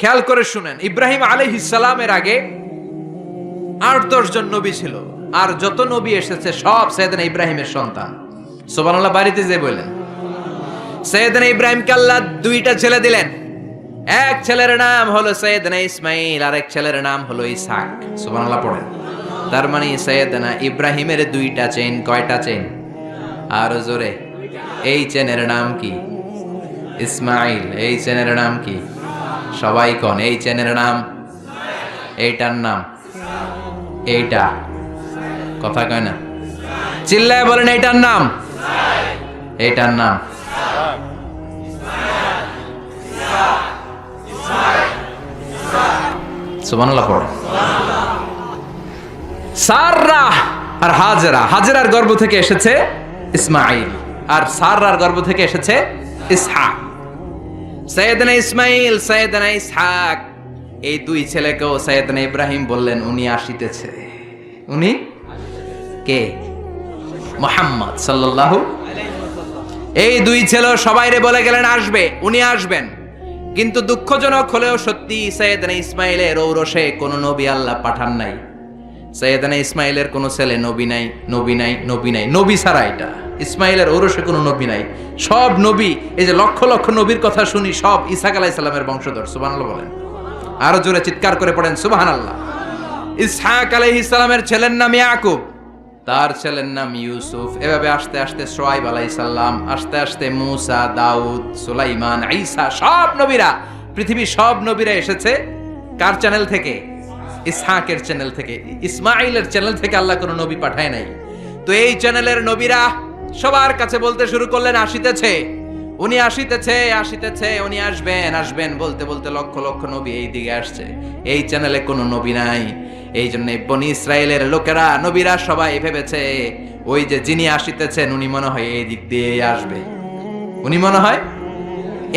খেয়াল করে শুনেন, ইব্রাহিম আলাইহিস সালামের আগে ৮-১০ জন নবী ছিল, আর যত নবী এসেছে সব সাইয়েদনা ইব্রাহিমের সন্তান। সুবহানাল্লাহ। বাড়িতে যে বললেন, সাইয়েদনা ইব্রাহিমকে আল্লাহ দুইটা ছেলে দিলেন। এক ছেলের নাম হলো সাইয়েদনা ইসমাইল, আর এক ছেলের নাম হলো ইসহাক। সুবহানাল্লাহ পড়েন। তার মানে সাইয়েদনা ইব্রাহিমের দুইটা চেইন। কয়টা চেইন? আরো জোরে। এই চেনের নাম কি? ইসমাইল। এই চেনের নাম কি? সবাই কোন এই চেনের নাম? এইটার নাম? এইটা কথা কয় না, চিল্লায় বলেন এইটার নাম? এইটার নাম সুবহানাল্লাহ পড়ে। সাররা আর হাজেরা, হাজেরার গর্ভ থেকে এসেছে ইসমাইল, আর সাররার গর্ভ থেকে এসেছে ইসহাক। সাইয়েদনা ইসমাইল, সাইয়েদনা ইসহাক, এই দুই ছেলেকেও সাইয়েদনা ইব্রাহিম বললেন উনি আসিতেছে। উনি কে? মুহাম্মদ সাল্লাল্লাহু আলাইহি ওয়াসাল্লাম। এই দুই ছেলে সবাইরে বলে গেলেন আসবে, উনি আসবেন। কিন্তু দুঃখজনক হলেও সত্যি, সাইয়েদনা ইসমাইলের ঔরসে কোনো নবী আল্লাহ পাঠান নাই। সাইয়েদনা ইসমাইলের কোনো ছেলে নবী নাই, নবী নাই, নবী নাই, নবী ছাড়া এটা ইসমাইলের ঔরসে কোনো নবী নাই। সব নবী, এই যে লক্ষ লক্ষ নবীর কথা শুনি, সব ইসহাক আলাইহিস সালামের বংশধর। সুবহানাল্লাহ বলেন। আরো জোরে চিৎকার করে পড়েন সুবহানাল্লাহ। ইসহাক আলাইহিস সালামের ছেলের নাম ইয়াকুব, তার ছেলের নাম ইউসুফ। এভাবে আস্তে আস্তে শুআয়ব আলাইহিস সালাম, আস্তে আস্তে মূসা, দাউদ, সুলাইমান, ঈসা, সব নবীরা, পৃথিবীর সব নবীরা এসেছে কার চ্যানেল থেকে? ইসহাকের চ্যানেল থেকে। ইসমাইলের চ্যানেল থেকে আল্লাহ কোনো নবী পাঠায় নাই। তো এই চ্যানেলের নবীরা সবার কাছে বলতে শুরু করলেন আসিতেছে, উনি আসিতেছে, আসিতেছে, উনি আসবেন, আসবেন বলতে বলতে লক্ষ লক্ষ নবী এই দিকে আসছে। এই চ্যানেলে কোনো নবী নাই। এই জন্য বনি ইসরায়েলের লোকেরা, নবীরা সবাই ভেবেছে ওই যে যিনি আসিতেছেন উনি মনে হয় এই দিক দিয়ে আসবে, উনি মনে হয়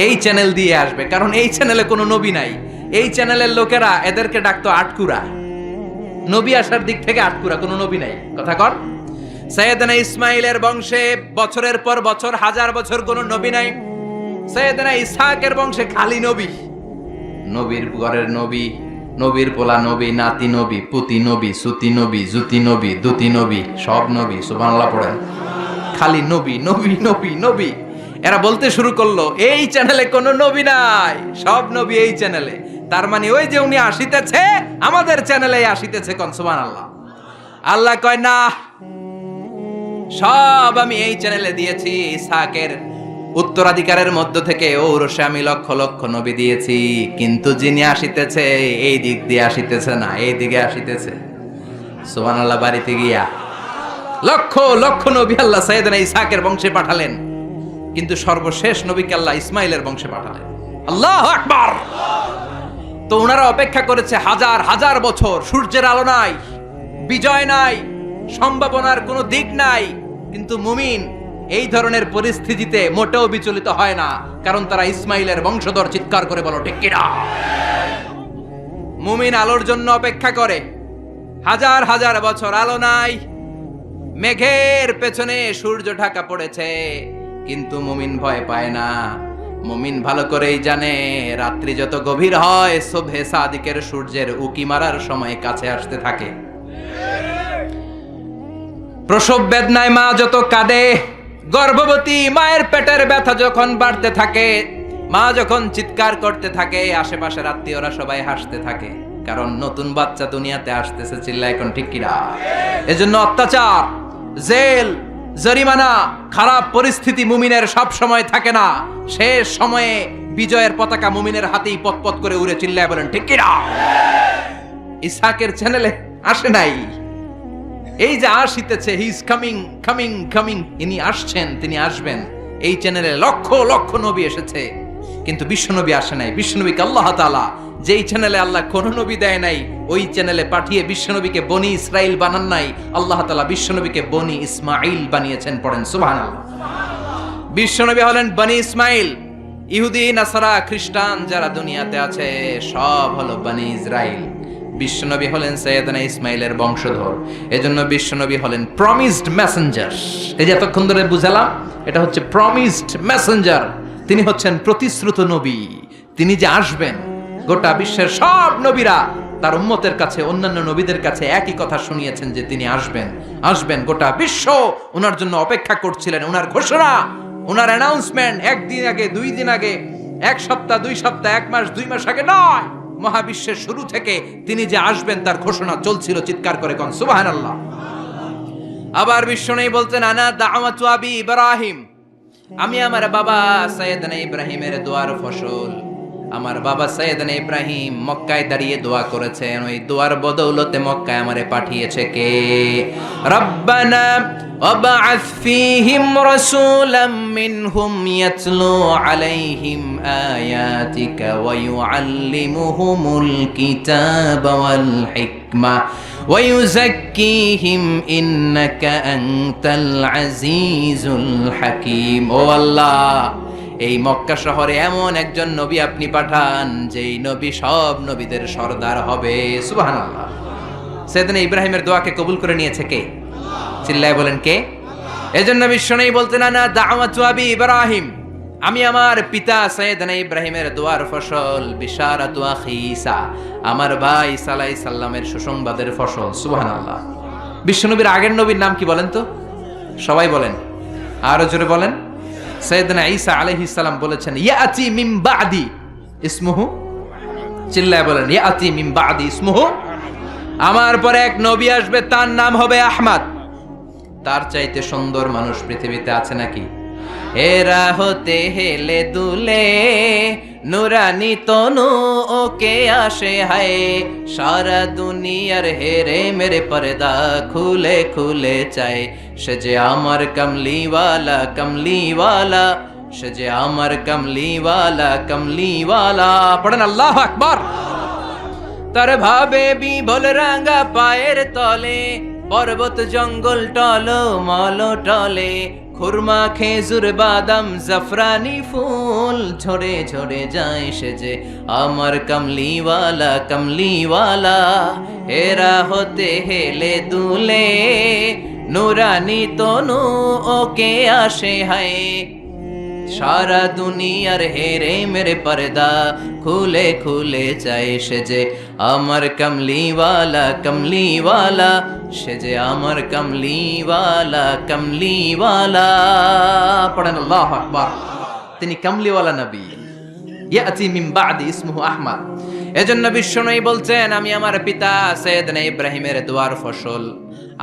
এই চ্যানেল দিয়ে আসবে, কারণ এই চ্যানেলে কোনো নবী নাই। এই চ্যানেলের লোকেরা এদেরকে ডাকতো আটকুরা, নবী আসার দিক থেকে আটকুরা, কোনো নবী নাই। কথা কর। সাইয়েদনা ইসমাইলের বংশে বছরের পর বছর, হাজার বছর কোনো নবী নাই। সাইয়েদনা ইসহাকের বংশে খালি নবী, নবীর ঘরের নবী, নবীর পোলা নবী, নাতি নবী, পুতি নবী, সুতি নবী, জুতি নবী, দুতি নবী, সব নবী। সুবহানাল্লাহ পড়েন। খালি নবী, নবী, নবী, নবী। এরা বলতে শুরু করলো এই চ্যানেলে কোনো নবী নাই, সব নবী এই চ্যানেলে। তার মানে ওই যে উনি আসিতেছে আমাদের চ্যানেলে আসিতেছে। কোন সুবহানাল্লাহ। আল্লাহ কয় না, সব আমি এই চ্যানেলে দিয়েছি। ইসহাকের উত্তরাধিকারের মধ্য থেকে ঔরসে আমি লক্ষ লক্ষ নবী দিয়েছি, কিন্তু যিনি আসিতেছে এই দিক দিয়ে আসিতেছে না, এই দিকে আসিতেছে। সুবহানাল্লাহ। বাড়িতে গিয়া লক্ষ লক্ষ নবী আল্লাহ সাইয়েদনা ইসহাকের বংশে পাঠালেন, কিন্তু সর্বশেষ নবীকে আল্লাহ ইসমাইলের বংশে পাঠালেন। আল্লাহু আকবার। তো ওনারা অপেক্ষা করেছে হাজার হাজার বছর, সূর্যের আলো নাই, বিজয় নাই, সম্ভাবনার কোনো দিক নাই। কিন্তু মুমিন এই ধরনের পরিস্থিতিতে মোটেও বিচলিত হয় না, কারণ তারা ইসমাইলের বংশধর। চিৎকার করে বলো ঠিক কিনা? মুমিন আলোর জন্য অপেক্ষা করে। হাজার হাজার বছর আলো নাই, মেঘের পেছনে সূর্য ঢাকা পড়েছে, কিন্তু মুমিন ভয় পায় না। মুমিন ভালো করেই জানে রাত্রি যত গভীর হয়, সুবহে সাদিকের সূর্যের উকি মারার সময় কাছে আসতে থাকে। প্রসব বেদনায় মা যত কাঁদে, গর্ভবতী মায়ের পেটের ব্যথা যখন বাড়তে থাকে, মা যখন চিৎকার করতে থাকে, আশেপাশের আত্মীয়রা সবাই হাসতে থাকে, কারণ নতুন বাচ্চা দুনিয়াতে আসতেছে। চিল্লা এখন ঠিক কিনা? এজন্য অত্যাচার, জেল, জরিমানা, খারাপ পরিস্থিতি মুমিনের সব সময় থাকে না। শেষ সময়ে বিজয়ের পতাকা মুমিনের হাতেই পতপত করে উড়ে। চিল্লায় বলেন ঠিক কিনা? ইসহাকের চ্যানেলে আসে নাই। এই যে আসিতেছে, he is coming, coming, coming, ইনি আসছেন, তিনি আসবেন। এই চ্যানেলে লক্ষ লক্ষ নবী এসেছে, কিন্তু বিশ্বনবী আসে নাই। বিশ্বনবীকে আল্লাহ তাআলা যেই চ্যানেলে আল্লাহ কোন নবী দেয় নাই, ওই চ্যানেলে পাঠিয়ে বিশ্বনবীকে বনি ইসরাইল বানান নাই। আল্লাহ তাআলা বিশ্বনবীকে বনি ইসমাইল বানিয়েছেন। পড়েন সুবহানাল্লাহ। বিশ্বনবী হলেন বনি ইসমাইল। ইহুদি, নাসারা, খ্রিস্টান যারা দুনিয়াতে আছে সব হলো বনি ইসরাইল। বিশ্বনবী হলেন সাইয়েদনা ইসমাইলের বংশধর। এজন্য বিশ্বনবী হলেন প্রমিসড মেসেঞ্জার। এই যে এতক্ষণ ধরে বুঝালাম, এটা হচ্ছে প্রমিসড মেসেঞ্জার। তিনি হচ্ছেন প্রতিশ্রুত নবী। তিনি যে আসবেন, গোটা বিশ্বের সব নবীরা তার উম্মতের কাছে, অন্যান্য নবীদের কাছে একই কথা শুনিয়েছেন যে তিনি আসবেন, আসবেন। গোটা বিশ্ব ওনার জন্য অপেক্ষা করছিলেন। ওনার ঘোষণা, ওনার অ্যানাউন্সমেন্ট একদিন আগে, 2 দিন আগে, 1 সপ্তাহ, 2 সপ্তাহ, 1 মাস, 2 মাস আগে নয়, মহাবিশ্বের শুরু থেকে তিনি যে আসবেন তার ঘোষণা চলছিল। চিৎকার করে কোন সুবহানাল্লাহ। আবার বিশ্বনবী বলতেন, আনা দাওয়াতু আবি ইব্রাহিম, আমি আমার বাবা সাইয়েদনা ইব্রাহিমের দোয়ার ফসল। আমার বাবা সাইয়েদনা ইব্রাহিম মক্কায় দাঁড়িয়ে দোয়া করেছেন, ওই দোয়ার বদৌলতে মক্কায় আমারে পাঠিয়েছে কে? রব্বানা ওয়াবআথ ফীহিম রাসূলাম মিনহুম ইয়াতলু আলাইহিম আয়াতিকা ওয়া ইউআল্লিমুহুমুল কিতাবা ওয়াল হিকমা ওয়া ইউযাক্কিহিম ইন্নাকা আনতাল আজিজুল হাকীম। ও আল্লাহ, এই মক্কা শহরে এমন একজন নবী আপনি পাঠান, যেই নবী সব নবীদের সর্দার হবে। সুবহানাল্লাহ। সাইয়েদনা ইব্রাহিমের দোয়াকে কবুল করে নিয়েছে কে? চিল্লায় বলেন কে? এজন্য বিশ্বনবী বলতেন, আনা দাওয়াতু আবি ইব্রাহিম, আমি আমার পিতা সাইয়েদনা ইব্রাহিমের দোয়ার ফসল। বিশারাতু আখি ঈসা, আমার ভাই ঈসা আলাইহিস সালামের সুসংবাদের ফসল। সুবহানাল্লাহ। বিশ্বনবীর আগের নবীর নাম কি বলেন তো? সবাই বলেন, আরো জোরে বলেন। সাইয়েদনা ঈসা আলাইহিস সালাম বলেছেন, ইয়াতি মিন বাদি ইসমুহু, চিল্লায় বলেন, ইয়াতি মিন বাদি ইসমুহু, আমার পরে এক নবী আসবে, তার নাম হবে আহমদ। তার চাইতে সুন্দর মানুষ পৃথিবীতে আছে নাকি? এরা হতে হেলে দুলে নুরানি তনু ওকে আসে হায়, সারা দুনিয়ার হেরে মেরে পর্দা খুলে খুলে চায়। সে যে আমার কমলিওয়ালা কমলিওয়ালা, সে যে আমার কমলিওয়ালা কমলিওয়ালা। পড়েন আল্লাহু আকবার। তার ভাবে বিভোল রাঙা পায়ের তলে, পর্বত জঙ্গল টল মল টলে, খুরমা খেজুর বাদাম জাফরানি ফুল ঝরে ঝরে যায়। সে যে আমার কমলিওয়ালা কমলিওয়ালা। এরা হতে হেলে দুলে নুরানি তনু ওকে আসে হায়, সারা দুনিয়ার হেরে মেরে পর্দা খুলে খুলে চায়। সে যে আমার কমলিওয়ালা কমলিওয়ালা, সে যে আমার কমলিওয়ালা কমলিওয়ালা। পড়েন আল্লাহু আকবার। তিনি কমলিওয়ালা নবী। ইয়াতি মিন বাদি ইসমুহু আহমদ। এজন্য বিশ্বনবী বলছেন, আমি আমার পিতা সাইয়েদনা ইব্রাহিমের দোয়ার ফসল,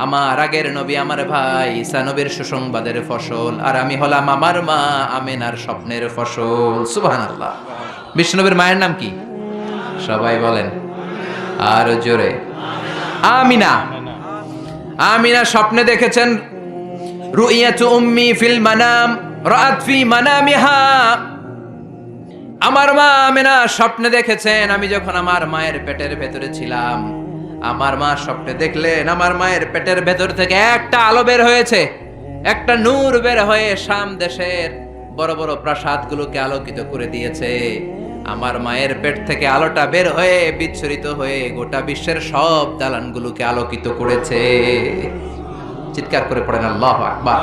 আমার আগের নবী আমার ভাই ঈসা নবীর সুসংবাদের ফসল, আর আমি হলাম আমার মা আমেনার স্বপ্নের ফসল। সুবহানাল্লাহ। বিশ্বনবীর মায়ের নাম কি? সবাই বলেন আর জোরে। আমিনা। আমিনা স্বপ্নে দেখেছেন, রুইয়াতু উম্মি ফিল মানাম রাআত ফি মানামিহা, আমার মা আমিনা স্বপ্নে দেখেছেন, আমি যখন আমার মায়ের পেটের ভেতরে ছিলাম, আমার মা স্বপ্নে দেখলেন আমার মায়ের পেটের ভেতর থেকে একটা আলো বের হয়েছে, একটা নূর বের হয়ে শাম দেশের বড় বড় প্রাসাদগুলোকে আলোকিত করে দিয়েছে। আমার মায়ের পেট থেকে আলোটা বের হয়ে বিচ্ছুরিত হয়ে গোটা বিশ্বের সব দালানগুলোকে আলোকিত করেছে। চিৎকার করে পড়েন আল্লাহু আকবার।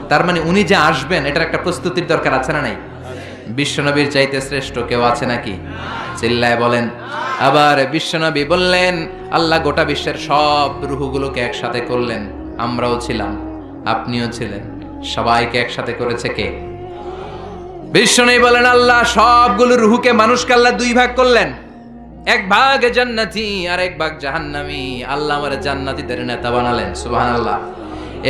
তার মানে উনি যে আসবেন এটার একটা প্রস্তুতির দরকার আছে না নাই? বিশ্বনবীর চাইতে শ্রেষ্ঠ কেউ আছে নাকি? চিল্লায় বলেন। আবার বিশ্বনবী বললেন, আল্লাহ গোটা বিশ্বের সব রূহগুলোকে একসাথে করলেন। আমরাও ছিলাম, আপনিও ছিলেন, সবাইকে একসাথে করেছে কে? বিশ্বনবী বলেন, আল্লাহ সবগুলো রূহকে মানুষকে আল্লাহ 2 ভাগ করলেন, এক ভাগ জান্নাতি আর এক ভাগ জাহান্নামী। আল্লাহ আমার জান্নাতীদের নেতা বানালেন। সুবহানাল্লাহ।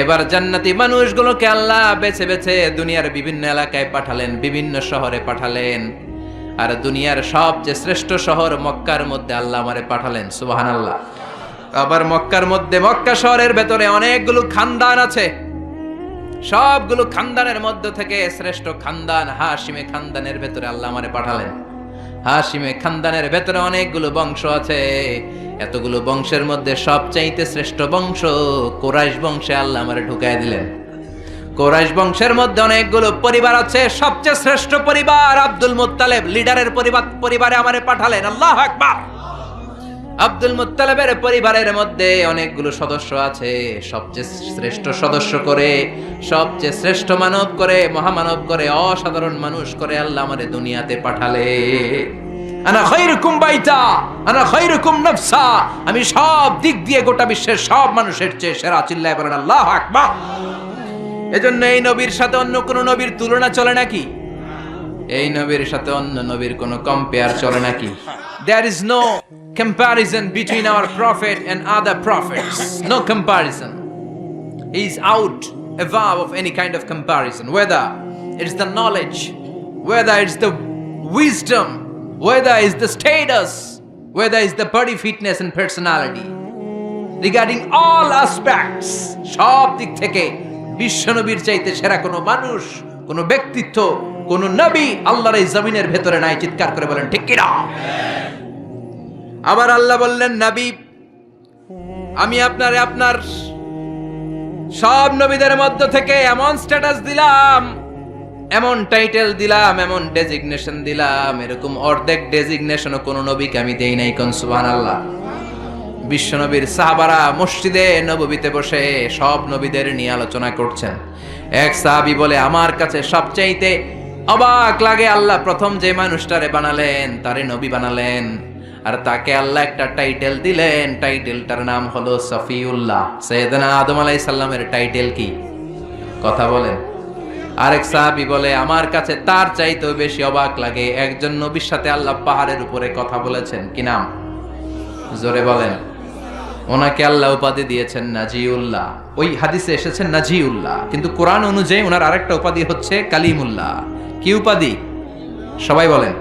এবার জান্নাতি মানুষগুলোকে আল্লাহ বেছে বেছে দুনিয়ার বিভিন্ন এলাকায় পাঠালেন, বিভিন্ন শহরে পাঠালেন। আর দুনিয়ার সবচেয়ে শ্রেষ্ঠ শহর মক্কার মধ্যে আল্লাহ আমারে পাঠালেন। সুবহানাল্লাহ। আবার মক্কার মধ্যে, মক্কা শহরের ভেতরে অনেকগুলো খানদান আছে, সবগুলো খানদানের মধ্য থেকে শ্রেষ্ঠ খানদান হাশিমে খানদানের ভেতরে আল্লাহ আমারে পাঠালেন। হাশিমে খানদানের ভেতরে অনেকগুলো বংশ আছে, এতগুলো বংশের মধ্যে সবচাইতে শ্রেষ্ঠ বংশ কুরাইশ বংশে আল্লাহ আমারে ঢুকায় দিলেন। কুরাইশ বংশের মধ্যে অনেকগুলো পরিবার আছে, সবচেয়ে শ্রেষ্ঠ পরিবার আব্দুল মুত্তালিব লিডারের পরিবারে আমারে পাঠালেন। আল্লাহু আকবার। আব্দুল মুত্তালিবের পরিবারের মধ্যে অনেকগুলো সদস্য আছে, সবচেয়ে শ্রেষ্ঠ সদস্য করে, সবচেয়ে শ্রেষ্ঠ মানব করে, মহামানব করে, অসাধারণ মানুষ করে আল্লাহ আমারে দুনিয়াতে পাঠালে। আনা খায়রুকুম বাইতা আনা খায়রুকুম নাফসা, আমি সব দিক দিয়ে গোটা বিশ্বের সব মানুষের চেয়ে সেরা। চিল্লায় বলেন আল্লাহু আকবার। এজন্য এই নবীর সাথে অন্য কোন নবীর তুলনা চলে নাকি? এই নবীর সাথে অন্য নবীর কোন কম্পেয়ার চলে নাকি? There is no comparison between our prophet and other prophets. No comparison. He is out above of any kind of comparison. Whether it's the knowledge, whether it's the wisdom, whether it's the status, whether it's the body fitness and personality. Regarding all aspects, সব দিক থেকে বিশ্বনবীর চাইতে সেরা কোনো মানুষ, কোনো ব্যক্তিত্ব, কোনো নবী আল্লাহর এই জমিনের ভেতরে নাই। চিৎকার করে বলেন ঠিক কিনা? আবার আল্লাহ বললেন, নবী আমি আপনার সব নবীদের মধ্য থেকে এমন স্ট্যাটাস দিলাম, এমন টাইটেল দিলাম, এমন ডেজিগনেশন দিলাম, এরকম অর্ধেক ডেজিগনেশনও কোনো নবীকে আমি দেই নাই। কোন সুবহানাল্লাহ। বিশ্বনবীর সাহাবারা মসজিদে নববীতে বসে সব নবীদের নিয়ে আলোচনা করছেন। এক সাহাবী বলে, আমার কাছে সবচাইতে অবাক লাগে আল্লাহ প্রথম যে মানুষটারে বানালেন তারে নবী বানালেন, আর তাকে আল্লাহ একটা টাইটেল দিলেন, টাইটেলটার নাম হলো সফিউল্লাহ। সাইয়েদনা আদম আলাইহিস সালামের টাইটেল কি? কথা বলেন। আরেক সাহাবী বলে, আমার কাছে তার চাইতেও বেশি অবাক লাগে একজন নবীর সাথে আল্লাহ পাহাড়ের উপরে কথা বলেছেন। কি নাম? জোরে বলেন। ওনাকে আল্লাহ উপাধি দিয়েছেন নাজিউল্লাহ। ওই হাদিসে এসেছেন নাজিউল্লাহ, কিন্তু কোরআন অনুযায়ী ওনার আরেকটা উপাধি হচ্ছে কালিমুল্লাহ। কি উপাধি? সবাই বলেন।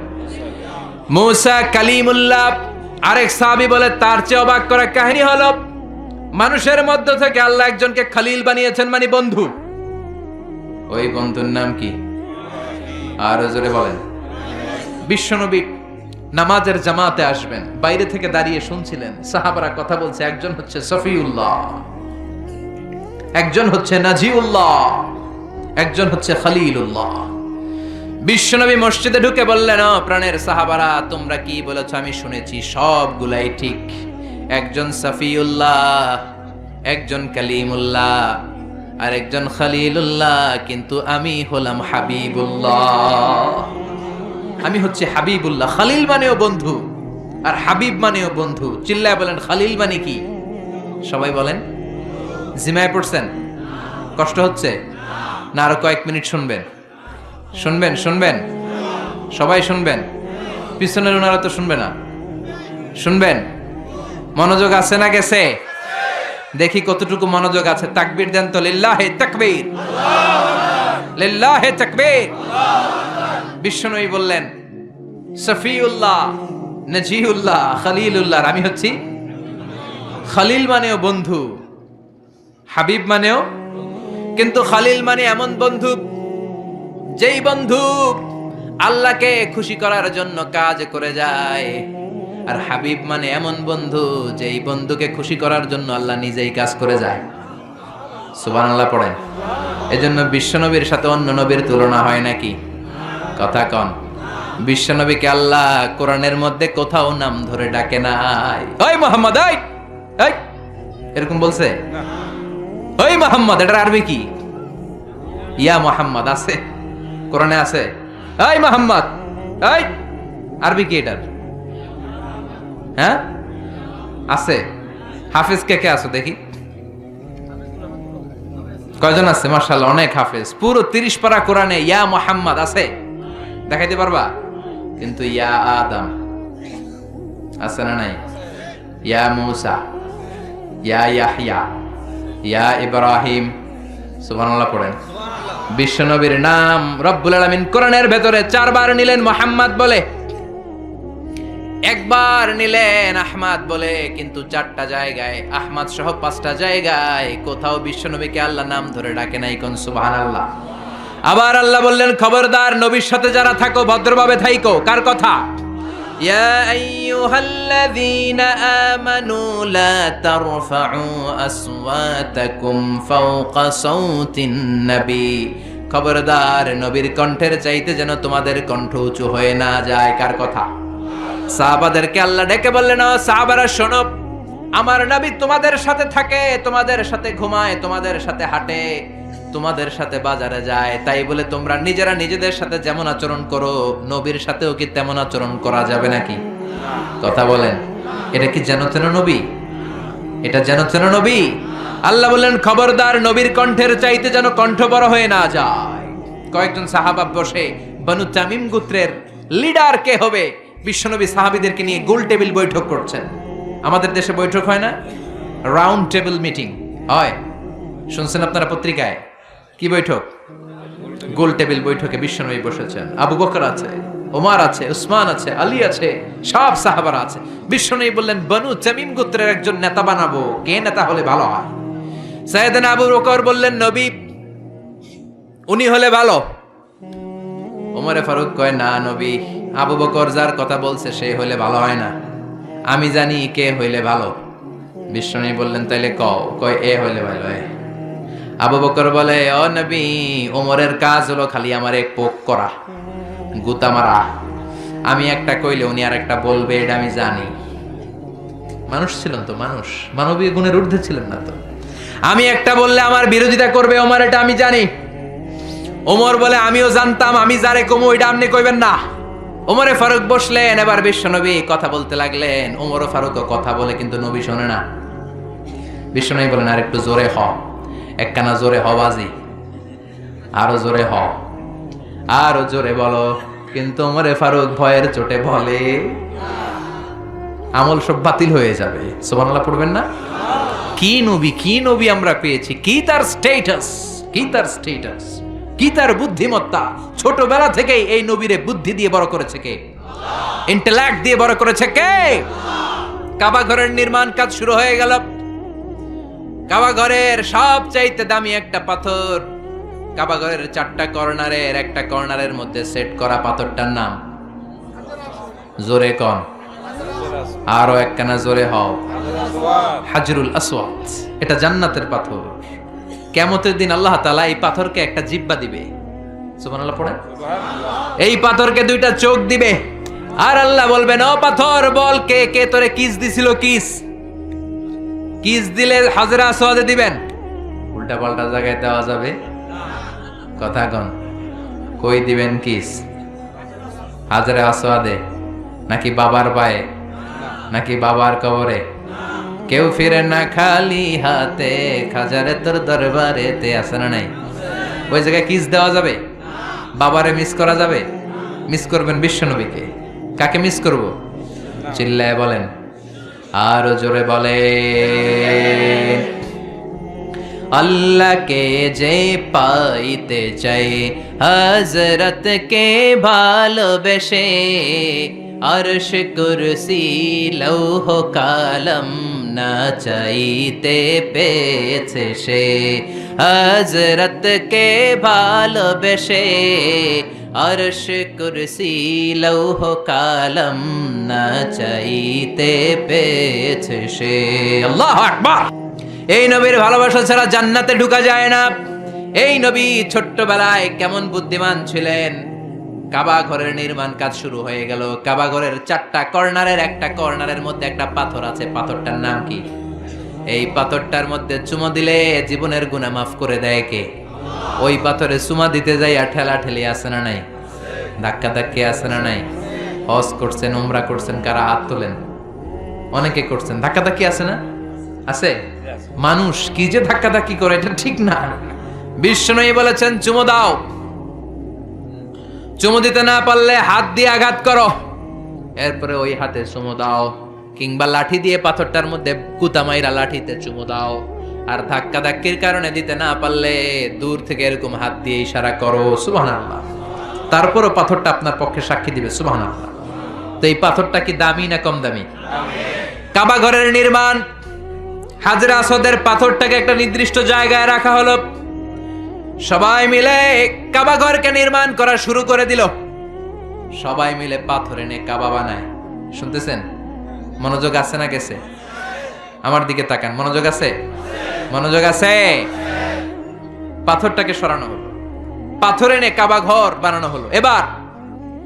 মুসা কালিমুল্লাহ। আরেক সাহাবী বলে, তার চেয়ে অবাক করা কাহিনী হলো মানুষের মধ্য থেকে আল্লাহ একজনকে খলিল বানিয়েছেন, মানে বন্ধু। ওই বন্ধুর নাম কি? আর জোরে বলেন। বিশ্বনবী নামাজের জামাতে আসবেন, বাইরে থেকে দাঁড়িয়ে শুনছিলেন, সাহাবারা কথা বলছে, একজন হচ্ছে সফিউল্লাহ, একজন হচ্ছে নাজিউল্লাহ, একজন হচ্ছে খলিলুল্লাহ। বিশ্বনবী মসজিদে ঢুকে বললেন, প্রাণের সাহাবারা তোমরা কি বলেছ আমি শুনেছি, সবগুলাই ঠিক। একজন সফিউল্লাহ, একজন কালিমুল্লাহ, আর একজন খলিলুল্লাহ, কিন্তু আমি হলাম হাবিবুল্লাহ। আমি হচ্ছে হাবিবুল্লাহ। খলিল মানেও বন্ধু আর হাবিব মানেও বন্ধু। চিল্লায় বলেন খলিল মানে কি? সবাই বলেন। জিমায় পড়ছেন? কষ্ট হচ্ছে না? আরো কয়েক মিনিট শুনবেন, শুনবেন, শুনবেন, সবাই শুনবেন। পিছনের ওনারা তো শুনবে না, শুনবেন। মনোযোগ আছে না গেছে? দেখি কতটুকু মনোযোগ আছে। তাকবীর দেন তো। লিল্লাহে তাকবীর, লিল্লাহে তাকবীর। বিশ্বনবী বললেন, সফিউল্লাহ, নাজিউল্লাহ, খলিলুল্লাহ, আমি হচ্ছি। খলিল মানেও বন্ধু, হাবিব মানেও, কিন্তু খলিল মানে এমন বন্ধু যেই বন্ধু আল্লাহকে খুশি করার জন্য কাজ করে যায়, আর হাবিব মানে এমন বন্ধু যেই বন্ধুকে খুশি করার জন্য আল্লাহ নিজেই কাজ করে যায়। সুবহানাল্লাহ পড়েন। এজন্য বিশ্বনবীর সাথে অন্য নবীর তুলনা হয় নাকি? কথা কন। বিশ্বনবীকে আল্লাহ কোরআনের মধ্যে কোথাও নাম ধরে ডাকে নাই। ওই মোহাম্মদ, এই এই এরকম বলছে? ওই মোহাম্মদ, এটার আরবি কি? ইয়া মোহাম্মদ আছে কোরআনে? আছে? এই মোহাম্মদ, এই আরবি কি এটার? হ্যাঁ আছে। হাফেজ কে কে আছো দেখি? কয়জন আছে? মাশাআল্লাহ, অনেক হাফেজ। পুরো 30 পারা কোরআনে ইয়া মোহাম্মদ আছে, দেখাইতে পারবা? কিন্তু ইয়া আদম আছে না নাই? ইয়া মুসা, ইয়া ইয়াহইয়া, ইয়া ইব্রাহিম। সুবহানাল্লাহ পড়েন। বিশ্বনবীর নাম রব্বুল আলামিন কোরআনের ভেতরে 4 বার নিলেন মোহাম্মদ বলে, একবার নিলেন আহমদ বলে, কিন্তু 4টা জায়গায়, আহমদ সহ 5টা জায়গায় কোথাও বিশ্বনবীকে আল্লাহ নাম ধরে ডাকে নাই। কোন সুবহানাল্লাহ। আবার আল্লাহ বললেন, খবরদার নবীর সাথে যারা থাকো ভদ্রভাবে থাইকো। কার কথা? ইয়া আইয়ুহাল্লাযীনা আমানু লা তারফাউ আসওয়াতাকুম ফাওকা সাওতিন নবী। খবরদার নবীর কণ্ঠের চাইতে যেন তোমাদের কণ্ঠ উঁচু হয়ে না যায়। কার কথা? সাহাবাদেরকে আল্লাহ ডেকে বললেন, সাহাবারা শোনো, আমার নবী তোমাদের সাথে থাকে, তোমাদের সাথে ঘুমায়, তোমাদের সাথে হাঁটে, তোমাদের সাথে বাজারে যায়, তাই বলে তোমরা নিজেরা নিজেদের সাথে যেমন আচরণ করো নবীর সাথেও কি তেমন আচরণ করা যাবে নাকি? কথা বলেন, এটা কি যেন তেন নবী? এটা যেন তেন নবী? আল্লাহ বললেন খবরদার নবীর কণ্ঠের চাইতে যেন কণ্ঠ বড় হয়ে না যায়। কয়েকজন সাহাবা বসে বনু তামিম গোত্রের লিডার কে হবে বিশ্বনবী সাহাবীদেরকে নিয়ে গোল টেবিল বৈঠক করছেন। আমাদের দেশে বৈঠক হয় না, রাউন্ড টেবিল মিটিং হয়, শুনছেন আপনারা পত্রিকায়? কি বৈঠক? গোল টেবিল বৈঠকে বিশ্বনবী বসেছেন, আবু বকর আছে, ওমর আছে, উসমান আছে, আলী আছে, সব সাহাবারা আছে। বিশ্বনবী বললেন বনু তামিম গোত্রের একজন নেতা বানাবো, কে নেতা হলে ভালো হয়? সাইয়েদনা আবু বকর বললেন নবী, উনি হলে ভালো। ওমরে ফারুক কয় না নবী, আবু বকর যার কথা বলছে সে হইলে ভালো হয় না, আমি জানি কে হইলে ভালো। বিশ্বনবী বললেন তাইলে কয় এ হইলে ভালো হয়। আবু বকর বলে ও নবী, ওমরের কাজ হলো খালি আমার এক পোক করা, গুতা মারা। আমি একটা কইলে উনি আর একটা বলবে, এটা আমি জানি। মানুষ ছিলেন তো, মানুষ, মানবীয় গুণের ঊর্ধ্বে ছিলেন না তো। আমি একটা বললে আমার বিরোধিতা করবে ওমর, এটা আমি জানি। ওমর বলে আমিও জানতাম, আমি যারে কমু ওইটা আপনি কইবেন না। ওমরে ফারুক বসলেন, এবার বিশ্বনবী কথা বলতে লাগলেন। ওমর ফারুকও কথা বলে কিন্তু নবী শোনে না। বিশ্বনবী বলেন আর একটু জোরে হ, একখানা জোরে হ বাজি, আরো জোরে হ, আরো জোরে বলো। কিন্তু ওমরে ফারুক ভয়ের চোটে বলে আমল সব বাতিল হয়ে যাবে। সুবহানাল্লাহ পড়বেন না? কি নবী, কি নবী আমরা পেয়েছি, কি তার স্ট্যাটাস, কি তার স্ট্যাটাস, কি তার বুদ্ধিমত্তা। ছোটবেলা থেকেই এই নবীরে বুদ্ধি দিয়ে বড় করেছে কে? ইন্টেলেক্ট দিয়ে বড় করেছে কে? কাবা ঘরের নির্মাণ কাজ শুরু হয়ে গেল। কাবা ঘরের সবচাইতে দামি একটা পাথর, কাবা ঘরের 4টা কর্নারের একটা কর্নারের মধ্যে সেট করা পাথরটার নাম জোরে কন, আরো একখানা জোরে হও, হাজরুল আসওয়াদ। এটা জান্নাতের পাথর। কিয়ামতের দিন আল্লাহ তাআলা এই পাথরকে একটা জিহ্বা দিবে। সুবহানাল্লাহ পড়েন। এই পাথরকে 2টা চোখ দিবে, আর আল্লাহ বলবেন ও পাথর বল কে কে তোরে কিস দিছিল। কিস কিস দিলে হাজরা আসওয়াদে দিবেন, উল্টা পাল্টা জায়গায় দেওয়া যাবে? কথা কন, কই দিবেন কিস? হাজরা আসওয়াদে নাকি বাবার পায়ে নাকি বাবার কবরে? কেউ ফিরে না খালি হাতে, খাজারে তোর দরবারেতে, আছে না নাই? ওই জায়গায় কিস দেওয়া যাবে? বাবারে মিস করা যাবে? মিস করবেন বিশ্বনবীকে। কাকে মিস করব? চিল্লায় বলেন, আরো জোরে বলে। আল্লাহকে যে পাইতে চাই হযরতকে ভালোবেসে, আরশ কুরসি লৌহ কালম না চাইতে পেয়েছে সে। হযরতকে ভালোবেসে, আরশ কুরসি লৌহ কালম না চাইতে পেয়েছে সে। আল্লাহু আকবার। এই নবীর ভালোবাসা ছাড়া জান্নাতে ঢোকা যায় না। এই নবী ছোট্টবেলায় কেমন বুদ্ধিমান ছিলেন। কাবা ঘরের নির্মাণ কাজ শুরু হয়ে গেল। কাবা ঘরের 4টা কর্নারের একটা কর্নারের মধ্যে একটা পাথর আছে। পাথরটার নাম কি? এই পাথরটার মধ্যে চুমা দিলে জীবনের গুনাহ মাফ করে দেয় কে? ওই পাথরে চুমা দিতে যাই আর ঠেলা ঠেলি আছে না নাই? ধাক্কা ধাক্কি আছে না নাই? হজ করছেন, উমরা করছেন, কারা হাত তোলেন? অনেকে করছেন। ধাক্কা ধাক্কি আছে না? আছে। মানুষ কি যে ধাক্কা ধাক্কি করে, এটা ঠিক না। বিশ্বনবী বলেছেন চুমো দাও, চুমো দিতে না পারলে হাত দিয়ে আঘাত করো, এরপরে ওই হাতে চুমো দাও। কিংবা লাঠি দিয়ে পাথরটার মধ্যে কুতা মাইরা লাঠিতে চুমো দাও। আর ধাক্কা ধাক্কির কারণে দিতে না পারলে দূর থেকে এরকম হাত দিয়ে ইশারা করো, সুবহানাল্লাহ। তারপরও পাথরটা আপনার পক্ষে সাক্ষী দিবে, সুবহানাল্লাহ। তো এই পাথরটা কি দামি না কম দামি? কাবা ঘরের নির্মাণ, হাজরা আসওয়াদের পাথরটাকে একটা নির্দিষ্ট জায়গায় রাখা হলো। সবাই মিলে কাবা ঘরকে নির্মাণ করা শুরু করে দিল। সবাই মিলে পাথর এনে কাবা বানায়। শুনতেছেন? মনোযোগ আছে না গেছে? আমার দিকে তাকান। মনোযোগ আছে? মনোযোগ আছে? পাথরটাকে সরানো হলো, পাথর এনে কাবা ঘর বানানো হলো। এবার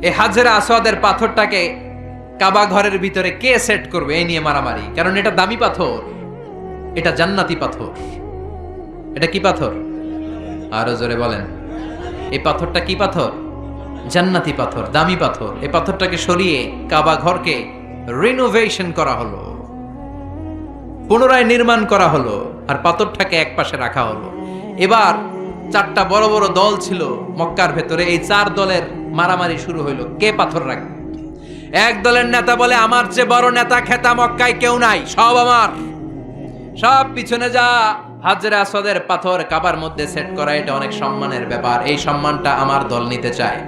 এই হাজরা আসওয়াদের পাথরটাকে কাবা ঘরের ভিতরে কে সেট করবে এই নিয়ে মারামারি। কারণ এটা দামি পাথর, এটা জান্নাতি পাথর। এটা কি পাথর? আরো জোরে বলেন। এই পাথরটা কি পাথর? জান্নাতি পাথর, দামি পাথর। এই পাথরটাকে সরিয়ে কাবা ঘরকে রিনোভেশন করা হলো, পুনরায় নির্মাণ করা হলো, আর পাথরটাকে এক পাশে রাখা হলো। এবার 4টা বড় বড় দল ছিল মক্কার ভেতরে। এই 4 দলের মারামারি শুরু হইলো, কে পাথর রাখবে। এক দলের নেতা বলে, আমার চেয়ে বড় নেতা খেতা মক্কায় কেউ নাই, সব আমার, সব পিছনে যা। হাজরে আসওয়াদের পাথর কাবার মধ্যে সেট করা এটা অনেক সম্মানের ব্যাপার, এই সম্মানটা আমার দল নিতে চায়।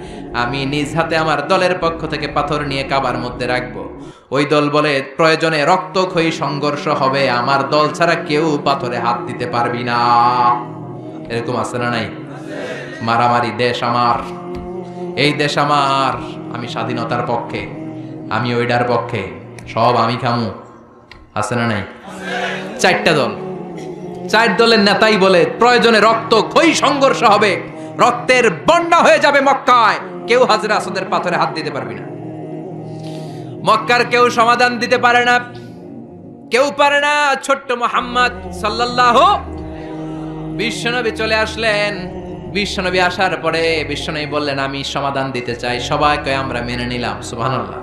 আমি নিজ হাতে আমার দলের পক্ষ থেকে পাথর নিয়ে কাবার মধ্যে রাখবো। ওই দল বলে, প্রয়োজনে রক্তক্ষয়ী সংঘর্ষ হবে, আমার দল ছাড়া কেউ পাথরে হাত দিতে পারবি না। এরকম আছে না নাই? মারামারি, দেশ আমার, এই দেশ আমার, আমি স্বাধীনতার পক্ষে, আমি ওইটার পক্ষে, সব আমি খামু, আছে না নাই? 4টা দল, 4 দলের নেতাই বলে, প্রয়োজনে রক্তক্ষয়ী সংঘর্ষ হবে, রক্তের বন্যা হয়ে যাবে মক্কায়, কেউ হাজরে আসওয়াদের পাথরে হাত দিতে পারবি না। মক্কার কেউ সমাধান দিতে পারে না, কেউ পারে না। ছোট্ট মুহাম্মদ সাল্লাল্লাহু, বিশ্বনবী চলে আসলেন। বিশ্বনবী আসার পরে বিশ্বনবী বললেন, আমি সমাধান দিতে চাই। সবাইকে আমরা মেনে নিলাম, সুবহানাল্লাহ।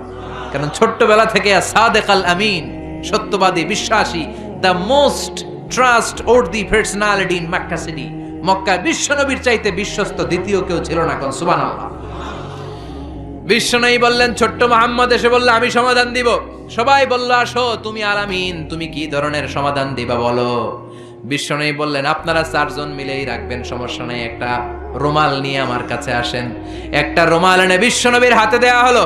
কারণ ছোট্টবেলা থেকে সাদেক আল আমিন, সত্যবাদী, বিশ্বাসী, the most trust worthy personality in Mecca city. Mecca বিশ্বনবীর চাইতে বিশ্বস্ত দ্বিতীয় কেউ ছিল না, কোন সুবহানাল্লাহ। বিশ্বনবী বললেন, ছোট্ট মুহাম্মদ এসে বলল, আমি সমাধান দিব। সবাই বলল, আসো, তুমি আল আমিন, তুমি কি ধরনের সমাধান দিবা বলো। বিশ্বনবী বললেন, আপনারা 4 জন মিলেই রাখবেন, সমস্যা নেই। একটা রুমাল নিয়ে আমার কাছে আসেন। একটা রুমাল এনে বিশ্বনবীর হাতে দেয়া হলো।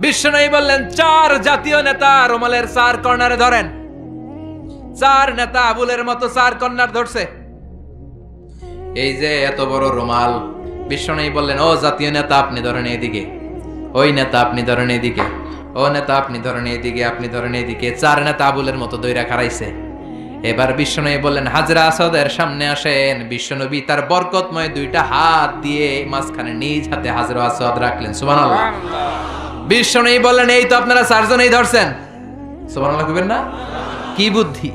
বিশ্বনবী বললেন, 4 জাতীয় নেতা রুমালের 4 কর্নারে ধরেন। 4 নেতা আবুলের মতো 4 কর্নার ধরছে। এই যে এত বড় রুমাল, বিশ্বনবী বললেন, ও জাতীয় নেতা আপনি ধরেন এদিকে, ওই নেতা আপনি ধরেন এদিকে, ও নেতা আপনি ধরেন এদিকে, আপনি ধরেন এদিকে। 4 নেতা আবুলের মতো দইরা খাড়াইছে। এবার বিশ্বনবী বললেন, হাজরা আসওয়াদের সামনে আসেন। বিশ্বনবী তার বরকতময় 2টা হাত দিয়ে মাঝখানে নিজ হাতে হাজরা আসওয়াদ রাখলেন, সুবহানাল্লাহ। বিশ্বনবী বললেন, এই তো আপনারা 4 জনেই ধরছেন, সুবহানাল্লাহ কইবেন না? কি বুদ্ধি,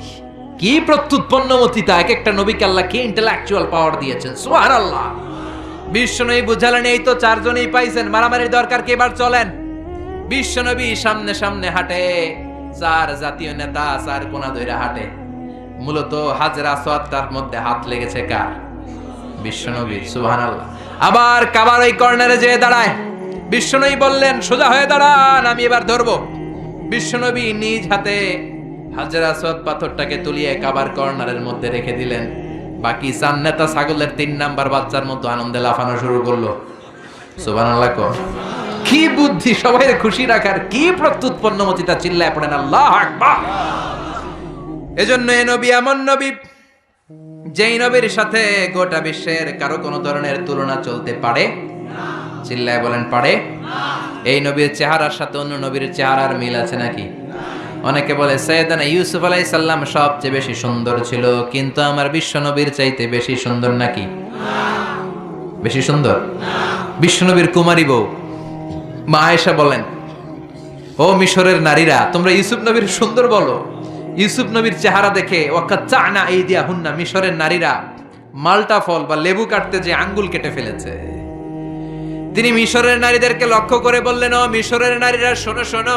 কি প্রত্যুৎপন্নমতিতা, এক একটা নবীকে আল্লাহ কি ইন্টেলেকচুয়াল পাওয়ার দিয়েছেন, সুবহানাল্লাহ। বিশ্বনবী বুঝালেন, এই তো 4 জনেই পাইছেন, মারামারির দরকার কি, এবার চলেন। বিশ্বনবী সামনে সামনে হাঁটে, 4 জাতীয় নেতা 4 কোনা ধইরা হাঁটে। মূলত হাজরা আসওয়াদ তার মধ্যে হাত লেগেছে কার? বিশ্বনবী, সুবহানাল্লাহ। আবার কাবার ওই কর্নারে যেয়ে দাঁড়ায়। বিশ্বনবী বললেন, সোজা হয়ে দাঁড়ান, আমি এবার ধরবো। বিশ্বনবী নিজ হাতে হাজরা আসওয়াদ পাথরটাকে তুলিয়ে কাবার কর্নারের মধ্যে রেখে দিলেন। বাকি 4 নেতা ছাগলের 3 নাম্বার বাচ্চার মতো আনন্দে লাফানো শুরু করলো, সুবহানাল্লাহ। কি বুদ্ধি, সবাই খুশি রাখার, কি প্রত্যুৎপন্নমতিতা, চিল্লায় পড়েন আল্লাহু আকবার। এজন্য এই নবী এমন নবী, যেই নবীর সাথে গোটা বিশ্বের কারো কোনো ধরনের তুলনা চলতে পারে না। চিল্লায় বলেন, পারে না। এই নবীর চেহারার সাথে অন্য নবীর চেহারার মিল আছে নাকি? অনেকে বলে সৈয়দনা ইউসুফ আলাইহিস সালাম সবচেয়ে বেশি সুন্দর ছিল, কিন্তু আমার বিশ্ব নবীর চাইতে বেশি সুন্দর নাকি? বেশি সুন্দর? বিশ্ব নবীর কুমারী বউ মা আয়েশা বলেন, ও মিশরের নারীরা, তোমরা ইউসুফ নবীর সুন্দর বলো। ইউসুফ নবীর চেহারা দেখে ওয়াকাচ্চানা আইদিয়াহুন্না, মিশরের নারীরা মাল্টা ফল বা লেবু কাটতে যে আঙ্গুল কেটে ফেলেছে। তিনি মিশরের নারীদেরকে লক্ষ্য করে বললেন, ও মিশরের নারীরা, শোনো শোনো,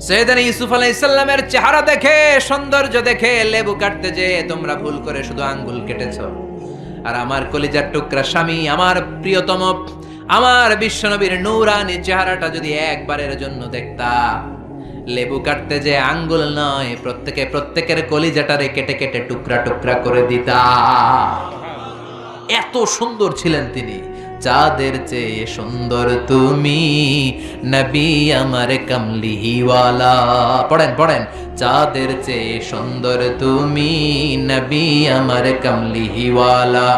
সৈয়দনা ইউসুফ আলাইহিস সালামের চেহারা দেখে, সৌন্দর্য দেখে লেবু কাটতে যে তোমরা ভুল করে শুধু আঙ্গুল কেটেছো। আর আমার কলিজার টুকরা স্বামী, আমার প্রিয়তম, আমার বিশ্বনবীর নূরানী চেহারাটা যদি একবারের জন্য দেখতা, লেবু কাটতে যে আঙ্গুল নয়, প্রত্যেকের কলিজাটারে কেটে কেটে টুকরা টুকরা করে দিতা। এত সুন্দর ছিলেন তিনি। চাঁদের চেয়ে সুন্দর তুমি, নবী আমার কামলিওয়ালা। পড়েন পড়েন, চাঁদের চেয়ে সুন্দর তুমি, নবী আমার কামলিওয়ালা।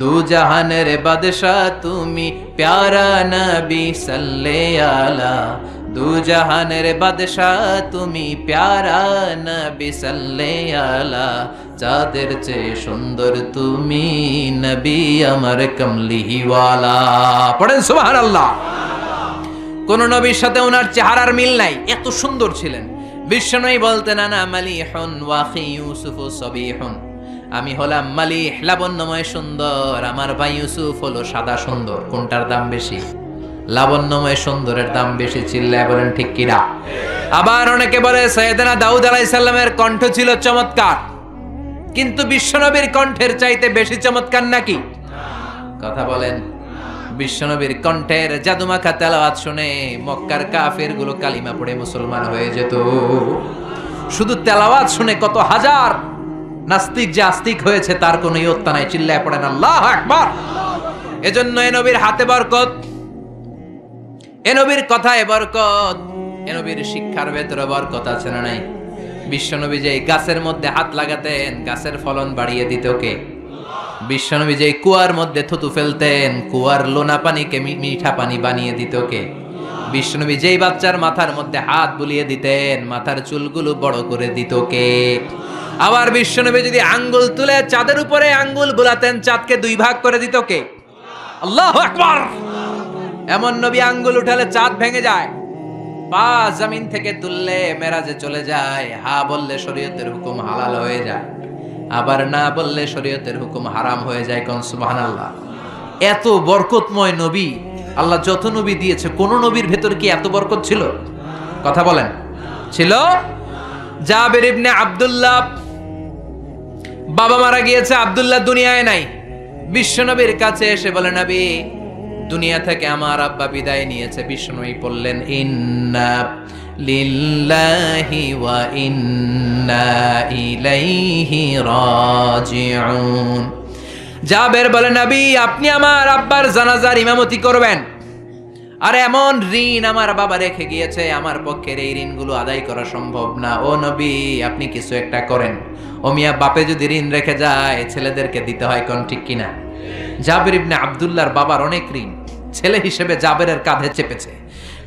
দু জাহানের বাদশাহ তুমি, প্যারা নবী সাল্লে আলা। দু জাহানের বাদশাহ তুমি, প্যারা নবী সাল্লে আলা। চাঁদের চেয়ে সুন্দর তুমি, নবী আমার কামলিওয়ালা। পড়েন সুবহানাল্লাহ। কোন নবীর সাথে ওনার চেহারার মিল নাই, এত সুন্দর ছিলেন। বিশ্বনবী বলতেন, আনা মালিহুন ওয়া আখি ইউসুফু সাবিহুন। আমি হলাম মালিহ, লাবণ্যময় সুন্দর, আমার ভাই ইউসুফ হলো সাদা সুন্দর। কোনটার দাম বেশি? লাবণ্যময় সুন্দরের দাম বেশি। চিল্লায় বলেন ঠিক কিনা? আবার অনেকে বলে সাইয়েদনা দাউদ আলাইহিস সালামের কণ্ঠ ছিল চমৎকার, কিন্তু বিশ্বনবীর কণ্ঠের চাইতে বেশি চমৎকার নাকি? কথা বলেন। বিশ্বনবীর কণ্ঠের জাদুমাখা তেলাওয়াত শুনে মক্কার কাফেরগুলো কালিমা পড়ে মুসলমান হয়ে যেত। শুধু তেলাওয়াত শুনে কত হাজার নাস্তিক যে আস্তিক হয়েছে তার কোনো ইয়ত্তা নাই। চিল্লায় পড়েন আল্লাহু আকবার। এজন্য এ নবীর হাতে বরকত, এ নবীর কথায় বরকত, এ নবীর শিক্ষার ভেতরে বরকত আছে না নাই? বিশ্বনবী যে গাছের মধ্যে হাত লাগাতেন গাছের ফলন বাড়িয়ে দিত কে? বিশ্বনবী যে কুয়ার মধ্যে থুতু ফেলতেন কুয়ার লোনা পানিকে মিঠা পানি বানিয়ে দিত কে? বিশ্বনবী যেই বাচ্চার মাথার মধ্যে হাত বুলিয়ে দিতেন মাথার চুলগুলো বড় করে দিত কে? আবার বিশ্বনবী যদি আঙ্গুল তুলে চাঁদের উপরে আঙ্গুল বুলাতেন চাঁদকে দুই ভাগ করে দিত কে? আল্লাহু আকবার। এমন নবী আঙ্গুল উঠালে চাঁদ ভেঙে যায়, পা জমিন থেকে তুললে মেরাজে চলে যায়, হা বললে শরীয়তের হুকুম হালাল হয়ে যায়, আবার না বললে শরীয়তের হুকুম হারাম হয়ে যায়। কোন সুবহানাল্লাহ। এত বরকতময় নবী আল্লাহ যত নবী দিয়েছে কোন নবীর ভেতর কি এত বরকত ছিল? কথা বলেন। ছিল। জাবের ইবনে আব্দুল্লাহ, বাবা মারা গিয়েছে, আব্দুল্লাহ দুনিয়ায় নাই। বিশ্বনবীর কাছে এসে বলে নবী দুনিয়া থেকে আমার আব্বা বিদায় নিয়েছে। বিশ্বনবী বললেন ইন্না লিল্লাহি ওয়া ইন্না ইলাইহি রাজিউন। জাবের বলে নবী আপনি আমার আব্বার জানাজার ইমামতি করবেন। আর এমন ঋণ আমার বাবা রেখে গিয়েছে আমার পক্ষের এই ঋণগুলো আদায় করা সম্ভব না। ও নবী আপনি কিছু একটা করেন। ও মিয়া বাপে যদি ঋণ রেখে যায় ছেলেদেরকে দিতে হয়, কোন ঠিক কিনা? জাবের ইবনে আব্দুল্লাহর বাবার অনেক ঋণ, ছেলে হিসেবে জাবেরের কাঁধে চেপেছে।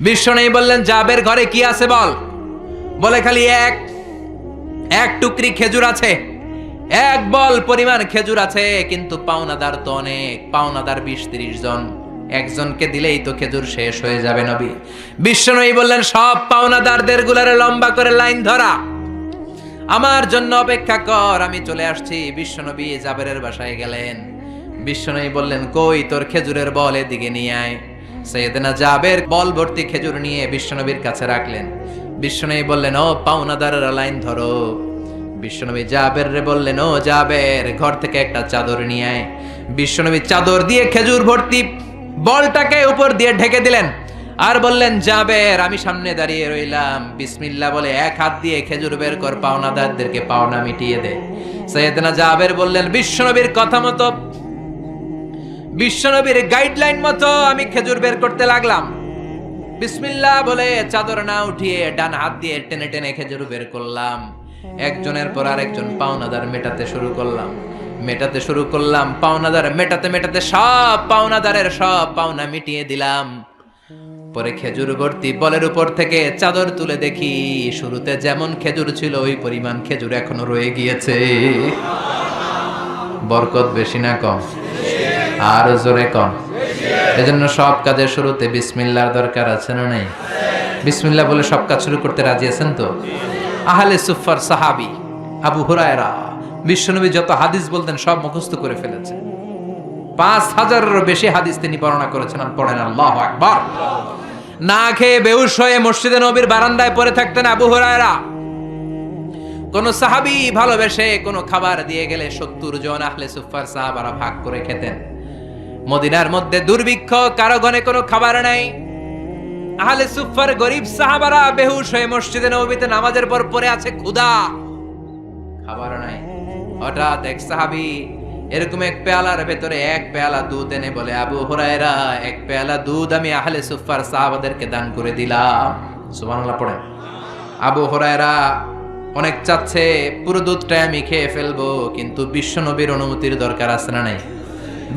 বিশ্বনবী বললেন জাবের ঘরে কি আছে বল? বলে খালি এক টুকরি খেজুর আছে, এক বল পরিমাণ খেজুর আছে, কিন্তু পাওনাদার তো অনেক, পাওনাদার 20-30 জন, একজনকে দিলেই তো খেজুর শেষ হয়ে যাবে। নবী বিশ্বনবী বললেন সব পাওনাদারদের গুলারে লম্বা করে লাইন ধরা, আমার জন্য অপেক্ষা কর, আমি চলে আসছি। বিশ্বনবী জাবেরের বাসায় গেলেন। বিশ্বনবী বললেন কই তোর খেজুরের বল, এদিকে নিয়ে আয়। সাইয়েদনা জাবের বল ভর্তি খেজুর নিয়ে বিশ্বনবীর কাছে রাখলেন। বিশ্বনবী বললেন ও পাওনাদারেরা লাইন ধরো। বিশ্বনবী জাবের রে বললেন ও জাবের ঘর থেকে একটা চাদর নিয়ে আয়। বিশ্বনবী চাদর দিয়ে খেজুর ভর্তি বলটাকে উপর দিয়ে ঢেকে দিলেন আর বললেন জাবের আমি সামনে দাঁড়িয়ে রইলাম, বিসমিল্লাহ বলে এক হাত দিয়ে খেজুর বের কর, পাওনাদারদেরকে পাওনা মিটিয়ে দে। সাইয়েদনা জাবের বললেন বিশ্বনবীর কথা মতো, বিশ্বনবীর গাইডলাইন মতো আমি খেজুর বের করতে লাগলাম। বিসমিল্লাহ বলে চাদর না উঠিয়ে ডান হাত দিয়ে টেনে টেনে খেজুর বের করলাম। একজনের পর আরেকজন পাওনাদার মেটাতে শুরু করলাম। পাওনাদার মেটাতে মেটাতে সব পাওনাদারের সব পাওনা মিটিয়ে দিলাম। পরে খেজুর ভর্তি বলের উপর থেকে চাদর তুলে দেখি শুরুতে যেমন খেজুর ছিল ওই পরিমাণ খেজুর এখনো রয়ে গিয়েছে। বরকত বেশি না কম? আর জোরে কম। এজন্য সব কাজের শুরুতে বিসমিল্লাহর দরকার আছে না নাই? বিসমিল্লাহ বলে সব কাজ শুরু করতে রাজি আছেন তো? আহলে সুফার সাহাবী আবু হুরায়রা বিশ্বনবী যত হাদিস বলতেন সব মুখস্থ করে ফেলেছে। 5000-এরও বেশি হাদিস তিনি বর্ণনা করেছেন। আর পড়েন আল্লাহু আকবার। না খেয়ে বেহুশ হয়ে মসজিদে নবীর বারান্দায় পড়ে থাকতেন আবু হুরায়রা। কোন সাহাবী ভালোবেসে কোন খাবার দিয়ে গেলে 70 জন আহলে সুফার সাহাবারা ভাগ করে খেতেন। মদিনার মধ্যে দুর্ভিক্ষ, কারো ঘরে কোনো খাবার নাই। আহলে সুফার গরিব সাহাবারা বেহুশ হয়ে মসজিদে নববীতে নামাজের পর পড়ে আছে, ক্ষুধা, খাবার নাই। হঠাৎ এক সাহাবী এরকম এক পেয়ালার ভেতরে এক পেয়ালা দুধ এনে বলে আবু হুরায়রা এক পেয়ালা দুধ আমি আহলে সুফার সাহাবাদেরকে দান করে দিলাম। সুবহানাল্লাহ পড়েন। আবু হুরায়রা অনেক চাচ্ছে পুরো দুধটাই আমি খেয়ে ফেলবো, কিন্তু বিশ্বনবীর অনুমতির দরকার আছে না নাই?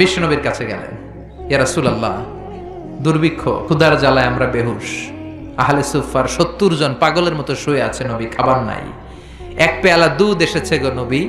বিশ্বনবীর কাছে গেলেন, ইয়া রাসূলুল্লাহ দুর্ভিক্ষ, ক্ষুধার জ্বালায় আমরা বেহুশ, আহলে সুফার 70 জন পাগলের মতো শুয়ে আছে নবী, খাবার নাই, এক পেয়ালা দুধ এসেছে গো নবী।